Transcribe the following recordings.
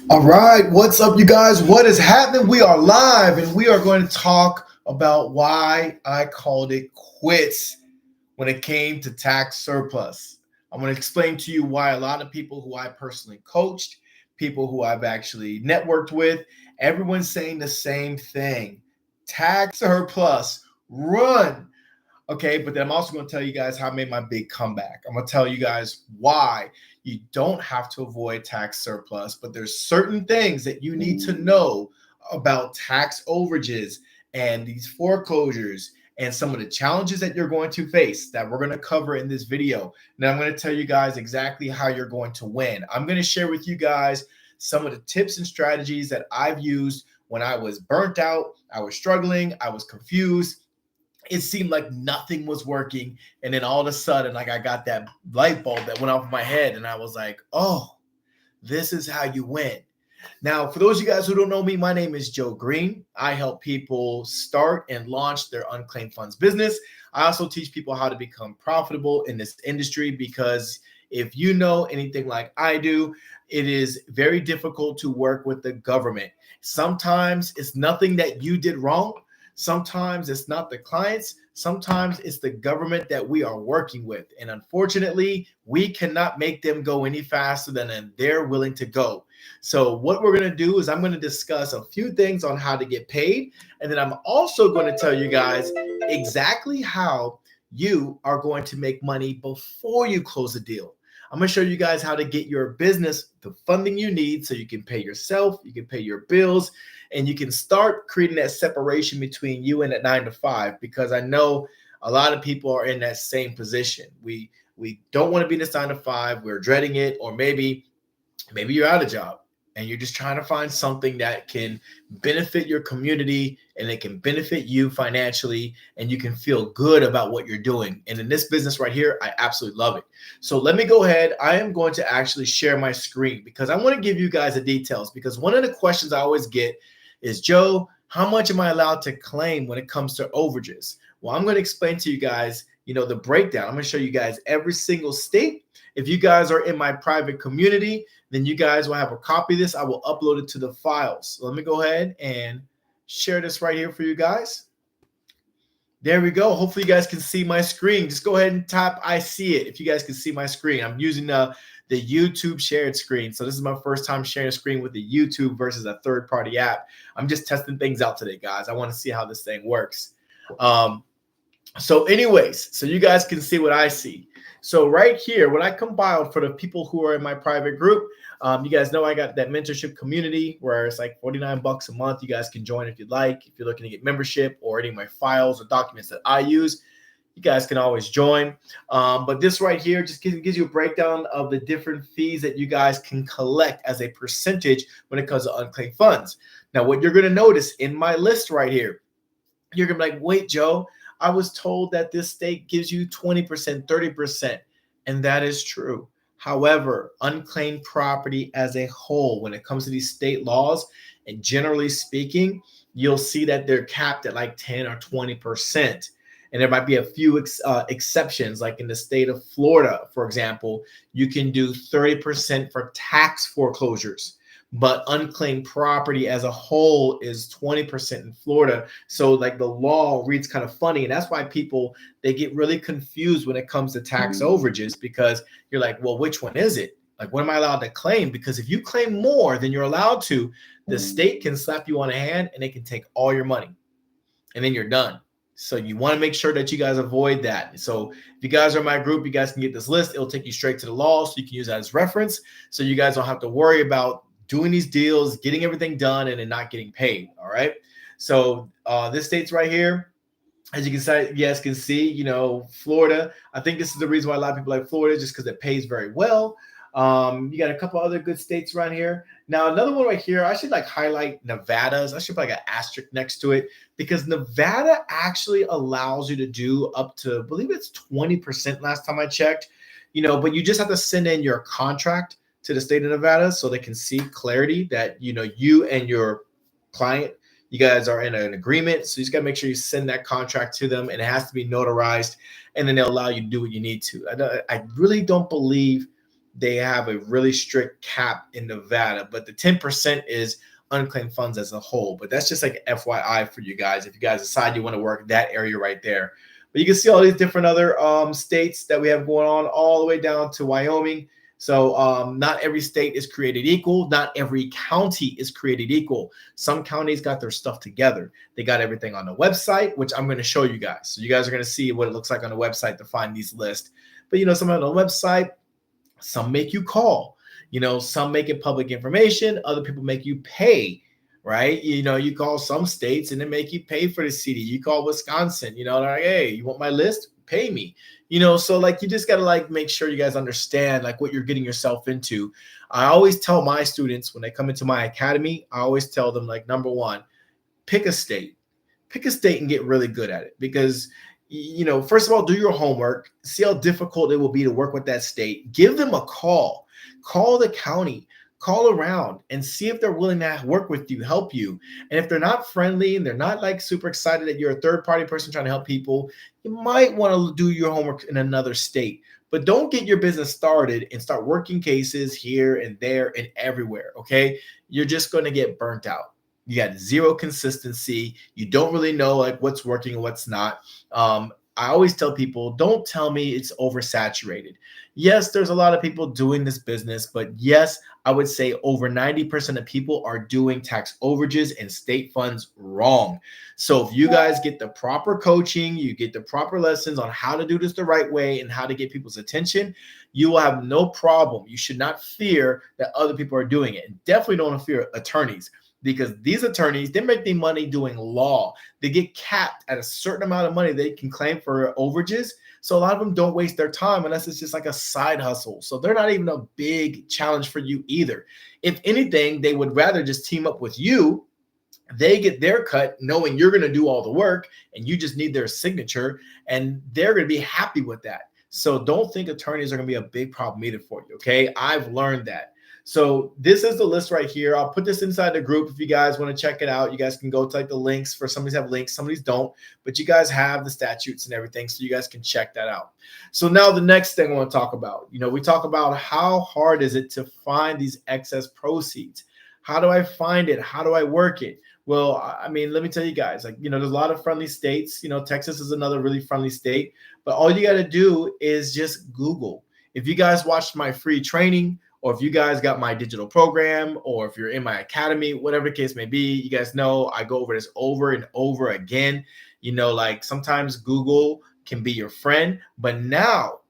All right, what's up, you guys? What is happening? We are live and we are going to talk about why I called it quits when it came to tax surplus. I'm going to explain to you why a lot of people who I personally coached, people who I've actually networked with, everyone's saying the same thing. Tax surplus, run. Okay, but then I'm also going to tell you guys how I made my big comeback. I'm going to tell you guys why you don't have to avoid tax surplus, but there's certain things that you need to know about tax overages and these foreclosures and some of the challenges that you're going to face that we're going to cover in this video. Now I'm going to tell you guys exactly how you're going to win. I'm going to share with you guys some of the tips and strategies that I've used when I was burnt out, I was struggling, I was confused. It seemed like nothing was working. And then all of a sudden, like I got that light bulb that went off of my head. And I was like, oh, this is how you win. Now, for those of you guys who don't know me, my name is Joe Green. I help people start and launch their unclaimed funds business. I also teach people how to become profitable in this industry because if you know anything like I do, it is very difficult to work with the government. Sometimes it's nothing that you did wrong. Sometimes it's not the clients. Sometimes it's the government that we are working with. And unfortunately, we cannot make them go any faster than they're willing to go. So what we're going to do is I'm going to discuss a few things on how to get paid. And then I'm also going to tell you guys exactly how you are going to make money before you close a deal. I'm going to show you guys how to get your business the funding you need so you can pay yourself, you can pay your bills, and you can start creating that separation between you and that 9 to 5, because I know a lot of people are in that same position. We don't want to be in this 9 to 5. We're dreading it, or maybe you're out of job and you're just trying to find something that can benefit your community and it can benefit you financially and you can feel good about what you're doing. And in this business right here, I absolutely love it. So let me go ahead. I am going to actually share my screen because I want to give you guys the details, because one of the questions I always get is, Joe, how much am I allowed to claim when it comes to overages? Well, I'm going to explain to you guys, the breakdown. I'm going to show you guys every single state. If you guys are in my private community, then you guys will have a copy of this. I will upload it to the files. So let me go ahead and share this right here for you guys. There we go. Hopefully you guys can see my screen. Just go ahead and tap I see it if you guys can see my screen. I'm using the YouTube shared screen. So this is my first time sharing a screen with the YouTube versus a third-party app. I'm just testing things out today, guys. I want to see how this thing works. So anyways, so you guys can see what I see. So right here, what I compiled for the people who are in my private group, you guys know I got that mentorship community where it's like $49 a month. You guys can join if you'd like. If you're looking to get membership or any of my files or documents that I use, you guys can always join. But this right here just gives you a breakdown of the different fees that you guys can collect as a percentage when it comes to unclaimed funds. Now, what you're going to notice in my list right here, you're going to be like, wait, Joe, I was told that this state gives you 20%, 30%, and that is true. However, unclaimed property as a whole, when it comes to these state laws, and generally speaking, you'll see that they're capped at like 10 or 20%. And there might be a few exceptions, like in the state of Florida, for example, you can do 30% for tax foreclosures. But unclaimed property as a whole is 20% in Florida. So like the law reads kind of funny. And that's why people, they get really confused when it comes to tax overages, because you're like, well, which one is it? Like, what am I allowed to claim? Because if you claim more than you're allowed to, the state can slap you on the hand and they can take all your money and then you're done. So you want to make sure that you guys avoid that. So if you guys are in my group, you guys can get this list. It'll take you straight to the law so you can use that as reference. So you guys don't have to worry about doing these deals, getting everything done, and then not getting paid. All right. So this state's right here, as you guys can see, Florida. I think this is the reason why a lot of people like Florida, just because it pays very well. You got a couple other good states around here. Now, another one right here, I should highlight Nevada's. I should put an asterisk next to it, because Nevada actually allows you to do up to, I believe it's 20% last time I checked, but you just have to send in your contract to the state of Nevada so they can see clarity that, you and your client, you guys are in an agreement. So you just got to make sure you send that contract to them, and it has to be notarized, and then they'll allow you to do what you need to. I really don't believe they have a really strict cap in Nevada, but the 10% is unclaimed funds as a whole. But that's just like FYI for you guys, if you guys decide you want to work that area right there. But you can see all these different other states that we have going on, all the way down to Wyoming. So not every state is created equal. Not every county is created equal. Some counties got their stuff together. They got everything on the website, which I'm going to show you guys. So you guys are going to see what it looks like on the website to find these lists. But, some on the website, some make you call. Some make it public information. Other people make you pay, right? You call some states and they make you pay for the CD. You call Wisconsin, they're like, hey, you want my list? Pay me. So like you just got to like make sure you guys understand like what you're getting yourself into. I always tell my students when they come into my academy, I always tell them like, number one, pick a state and get really good at it, because first of all, do your homework, see how difficult it will be to work with that state. Give them a call the county, call around and see if they're willing to work with you, help you. And if they're not friendly and they're not like super excited that you're a third party person trying to help people, you might want to do your homework in another state. But don't get your business started and start working cases here and there and everywhere, okay? You're just going to get burnt out. You got zero consistency. You don't really know like what's working and what's not. I always tell people, don't tell me it's oversaturated. Yes, there's a lot of people doing this business, but yes, I would say over 90% of people are doing tax overages and state funds wrong. So if you guys get the proper coaching, you get the proper lessons on how to do this the right way and how to get people's attention, you will have no problem. You should not fear that other people are doing it. And definitely don't fear attorneys, because these attorneys, they make their money doing law. They get capped at a certain amount of money they can claim for overages. So a lot of them don't waste their time unless it's just like a side hustle. So they're not even a big challenge for you either. If anything, they would rather just team up with you. They get their cut knowing you're going to do all the work and you just need their signature, and they're going to be happy with that. So don't think attorneys are going to be a big problem either for you, okay? I've learned that. So this is the list right here. I'll put this inside the group if you guys want to check it out. You guys can go to like the links. For some of these have links, some of these don't, but you guys have the statutes and everything, so you guys can check that out. So now the next thing I want to talk about, we talk about how hard is it to find these excess proceeds? How do I find it? How do I work it? Well, I mean, let me tell you guys, like, there's a lot of friendly states. Texas is another really friendly state, but all you got to do is just Google. If you guys watched my free training, or if you guys got my digital program, or if you're in my academy, whatever the case may be, you guys know I go over this over and over again. Like sometimes Google can be your friend, but now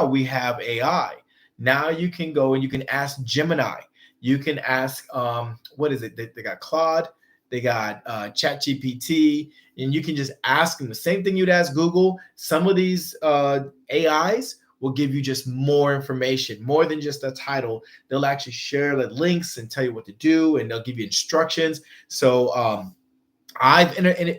we have AI. Now you can go and you can ask Gemini. You can ask, what is it? They got Claude, they got ChatGPT, and you can just ask them the same thing you'd ask Google. Some of these AIs will give you just more information, more than just a title. They'll actually share the links and tell you what to do, and they'll give you instructions. So I've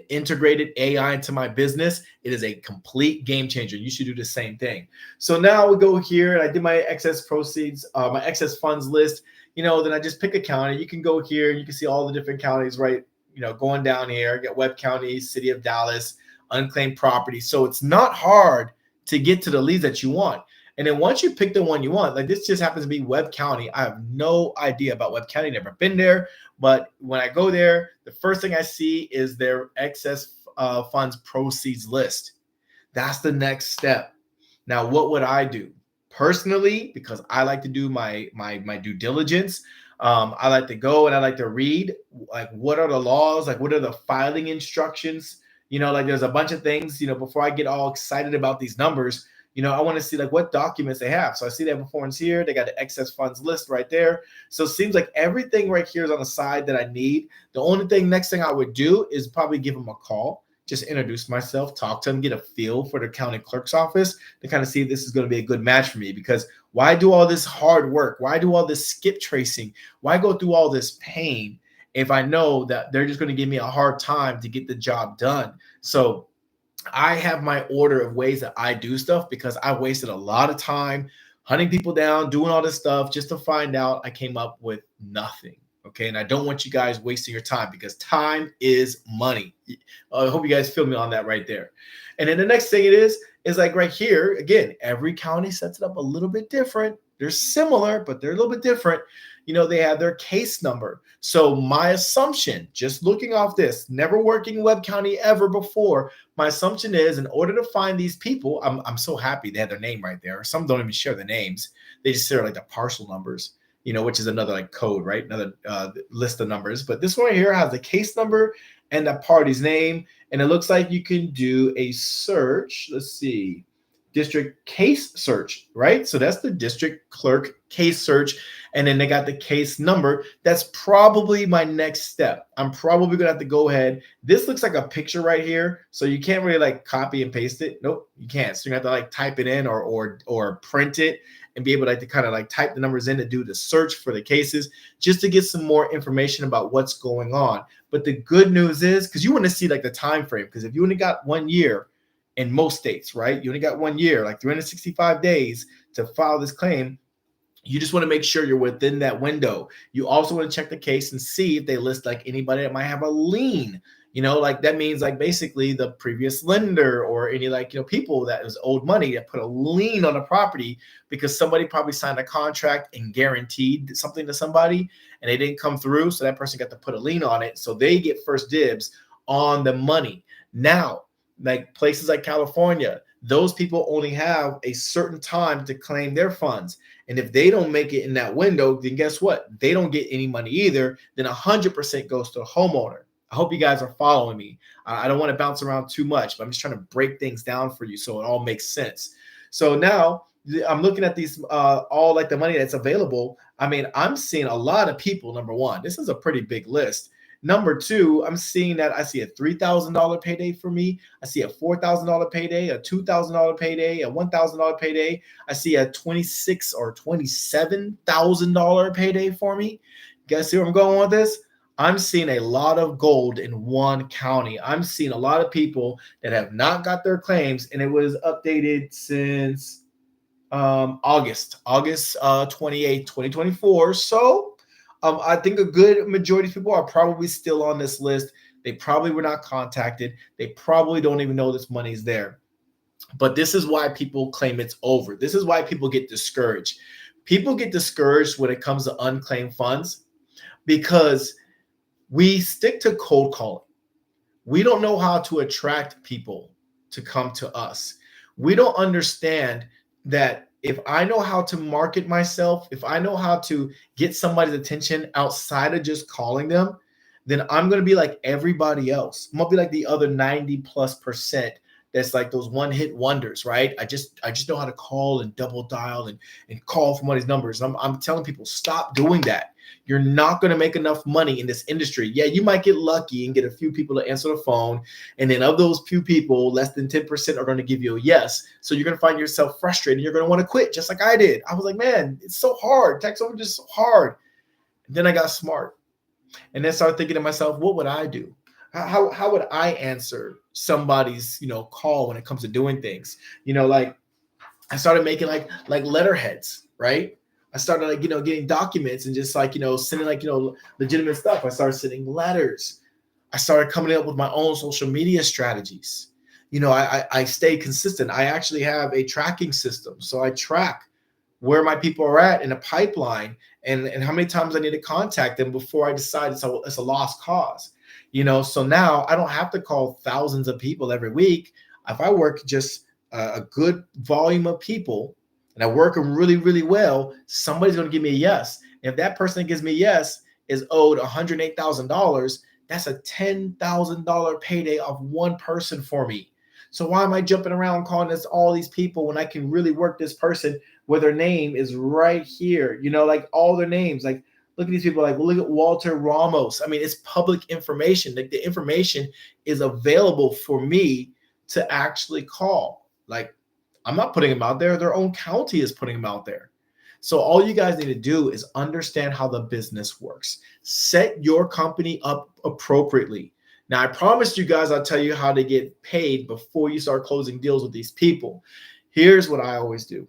integrated AI into my business. It is a complete game changer. You should do the same thing. So now we go here, and I did my excess proceeds, my excess funds list. Then I just pick a county. You can go here and you can see all the different counties, right? Going down here, I got Webb County, City of Dallas, unclaimed property. So it's not hard to get to the leads that you want. And then once you pick the one you want, like this just happens to be Webb County. I have no idea about Webb County, never been there. But when I go there, the first thing I see is their excess funds proceeds list. That's the next step. Now, what would I do? Personally, because I like to do my due diligence, I like to go and I like to read, like, what are the laws? Like, what are the filing instructions? Like there's a bunch of things, before I get all excited about these numbers, I want to see like what documents they have. So I see they have performance here. They got the excess funds list right there. So it seems like everything right here is on the side that I need. The only next thing I would do is probably give them a call, just introduce myself, talk to them, get a feel for the county clerk's office to kind of see if this is going to be a good match for me. Because why do all this hard work? Why do all this skip tracing? Why go through all this pain if I know that they're just going to give me a hard time to get the job done? So I have my order of ways that I do stuff, because I wasted a lot of time hunting people down, doing all this stuff just to find out I came up with nothing. Okay. And I don't want you guys wasting your time, because time is money. I hope you guys feel me on that right there. And then the next thing is like right here, again, every county sets it up a little bit different. They're similar, but they're a little bit different. They have their case number. So my assumption, just looking off this, never working in Webb County ever before, my assumption is in order to find these people, I'm so happy they have their name right there. Some don't even share the names. They just share like the parcel numbers, which is another like code, right? Another list of numbers. But this one right here has the case number and the party's name. And it looks like you can do a search. Let's see. District case search, right? So that's the district clerk case search. And then they got the case number. That's probably my next step. I'm probably gonna have to go ahead. This looks like a picture right here. So you can't really like copy and paste it. Nope, you can't. So you have to like type it in or print it and be able to kind of like type the numbers in to do the search for the cases just to get some more information about what's going on. But the good news is, because you want to see like the time frame, because if you only got 1 year, in most states, right? You only got 1 year, like 365 days to file this claim. You just want to make sure you're within that window. You also want to check the case and see if they list like anybody that might have a lien. Like that means like basically the previous lender or any like, people that was owed money that put a lien on the property because somebody probably signed a contract and guaranteed something to somebody and they didn't come through. So that person got to put a lien on it. So they get first dibs on the money. Now, like places like California, those people only have a certain time to claim their funds. And if they don't make it in that window, then guess what? They don't get any money either. Then 100% goes to the homeowner. I hope you guys are following me. I don't want to bounce around too much, but I'm just trying to break things down for you so it all makes sense. So now I'm looking at these, all like the money that's available. I mean, I'm seeing a lot of people. Number one, this is a pretty big list. Number two, I'm seeing that I see a $3,000 payday for me. I see a $4,000 payday, a $2,000 payday, a $1,000 payday. I see a $26,000 or $27,000 payday for me. Guys, see where I'm going with this? I'm seeing a lot of gold in one county. I'm seeing a lot of people that have not got their claims, and it was updated since August 28th, 2024. So I think a good majority of people are probably still on this list. They probably were not contacted. They probably don't even know this money's there. But this is why people claim it's over. This is why people get discouraged. People get discouraged when it comes to unclaimed funds because we stick to cold calling. We don't know how to attract people to come to us. We don't understand that if I know how to market myself, if I know how to get somebody's attention outside of just calling them, then I'm going to be like everybody else. I'm going to be like the other 90+% that's like those one-hit wonders, right? I just know how to call and double dial and call from one of these numbers. I'm telling people, stop doing that. You're not going to make enough money in this industry. Yeah, you might get lucky and get a few people to answer the phone. And then of those few people, less than 10% are going to give you a yes. So you're going to find yourself frustrated. You're going to want to quit just like I did. I was like, man, it's so hard. Tax overages is so hard. And then I got smart. And then started thinking to myself, what would I do? How would I answer somebody's, call when it comes to doing things? Like I started making like letterheads, right? I started like, getting documents and just like, sending like, legitimate stuff. I started sending letters. I started coming up with my own social media strategies. I stay consistent. I actually have a tracking system. So I track where my people are at in a pipeline and how many times I need to contact them before I decide it's a lost cause. So now I don't have to call thousands of people every week. If I work just a good volume of people and I work them really, really well, somebody's going to give me a yes. And if that person that gives me a yes is owed $108,000, that's a $10,000 payday of one person for me. So why am I jumping around calling this all these people when I can really work this person where their name is right here? Like all their names, like look at these people, like look at Walter Ramos. I mean, it's public information. Like the information is available for me to actually call. Like I'm not putting them out there. Their own county is putting them out there. So all you guys need to do is understand how the business works. Set your company up appropriately. Now, I promised you guys I'll tell you how to get paid before you start closing deals with these people. Here's what I always do.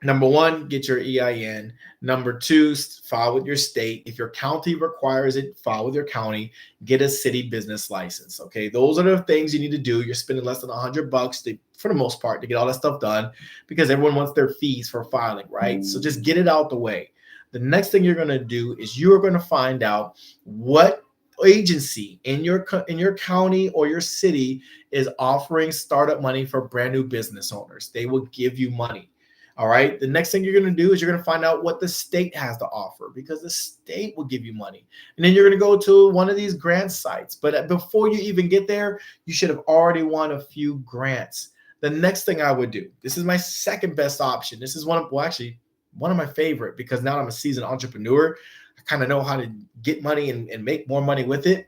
Number one, get your EIN. Number two, file with your state. If your county requires it, file with your county. Get a city business license. Okay, those are the things you need to do. You're spending less than $100 for the most part to get all that stuff done because everyone wants their fees for filing, right? So just get it out the way. The next thing you're going to do is you are going to find out what agency in your county or your city is offering startup money for brand new business owners. They will give you money. All right. The next thing you're going to do is you're going to find out what the state has to offer because the state will give you money. And then you're going to go to one of these grant sites. But before you even get there, you should have already won a few grants. The next thing I would do, this is my second best option. This is one of my favorite because now I'm a seasoned entrepreneur. I kind of know how to get money and make more money with it.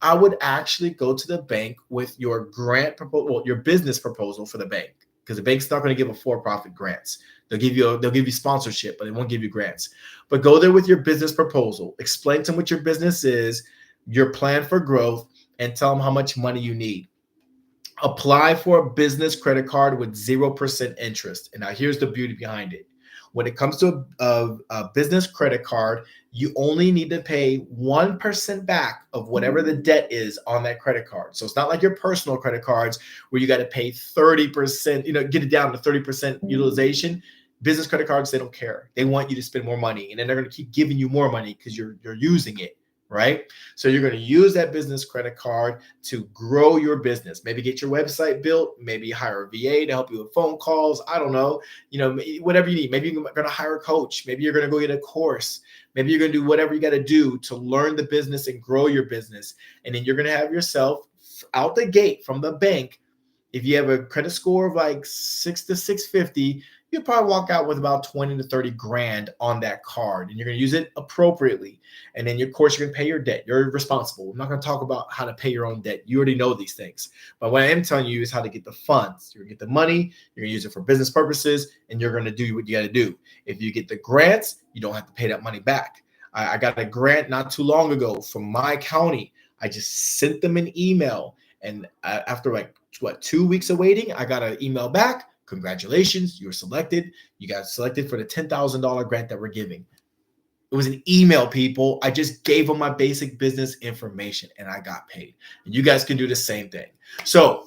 I would actually go to the bank with your grant proposal, your business proposal for the bank. Because the bank's not going to give a for-profit grants. They'll give you sponsorship, but they won't give you grants. But go there with your business proposal. Explain to them what your business is, your plan for growth, and tell them how much money you need. Apply for a business credit card with 0% interest. And now here's the beauty behind it. When it comes to a business credit card, you only need to pay 1% back of whatever the debt is on that credit card. So it's not like your personal credit cards where you got to pay 30%, get it down to 30% utilization. Business credit cards, they don't care. They want you to spend more money, and then they're going to keep giving you more money because you're using it. Right? So you're going to use that business credit card to grow your business. Maybe get your website built, maybe hire a VA to help you with phone calls. I don't know, whatever you need. Maybe you're going to hire a coach. Maybe you're going to go get a course. Maybe you're going to do whatever you got to do to learn the business and grow your business. And then you're going to have yourself out the gate from the bank. If you have a credit score of like 6 to 650, you'll probably walk out with about 20 to 30 grand on that card, and you're going to use it appropriately. And then, of course, you're going to pay your debt. You're responsible. I'm not going to talk about how to pay your own debt. You already know these things. But what I am telling you is how to get the funds. You're going to get the money. You're going to use it for business purposes, and you're going to do what you got to do. If you get the grants, you don't have to pay that money back. I got a grant not too long ago from my county. I just sent them an email, and after 2 weeks of waiting, I got an email back. Congratulations, you were selected. You got selected for the $10,000 grant that we're giving. It was an email, people. I just gave them my basic business information and I got paid. And you guys can do the same thing. So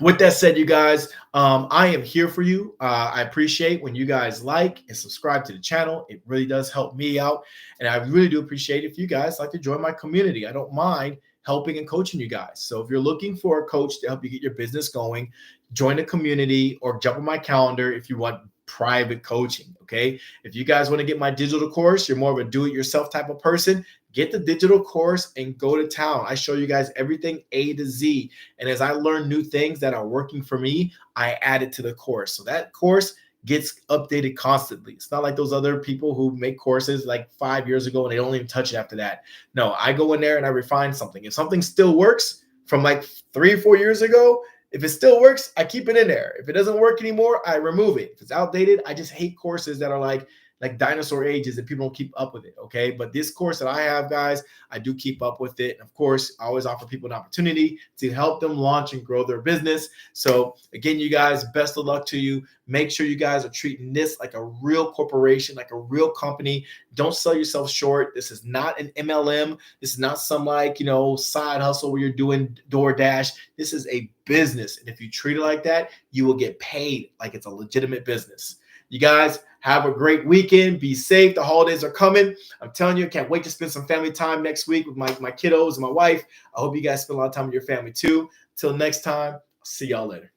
with that said, you guys, I am here for you. I appreciate when you guys like and subscribe to the channel. It really does help me out. And I really do appreciate if you guys like to join my community. I don't mind helping and coaching you guys. So if you're looking for a coach to help you get your business going, join the community or jump on my calendar if you want private coaching. Okay. If you guys want to get my digital course, you're more of a do-it-yourself type of person, get the digital course and go to town. I show you guys everything A to Z. And as I learn new things that are working for me, I add it to the course. So that course gets updated constantly. It's not like those other people who make courses like 5 years ago and they don't even touch it after that. No, I go in there and I refine something. If something still works from like 3 or 4 years ago, if it still works, I keep it in there. If it doesn't work anymore, I remove it. If it's outdated, I just hate courses that are like dinosaur ages and people don't keep up with it. Okay. But this course that I have, guys, I do keep up with it. And of course, I always offer people an opportunity to help them launch and grow their business. So again, you guys, best of luck to you. Make sure you guys are treating this like a real corporation, like a real company. Don't sell yourself short. This is not an MLM. This is not some side hustle where you're doing DoorDash. This is a business. And if you treat it like that, you will get paid like it's a legitimate business. You guys have a great weekend. Be safe. The holidays are coming. I'm telling you, I can't wait to spend some family time next week with my kiddos and my wife. I hope you guys spend a lot of time with your family too. Till next time, I'll see y'all later.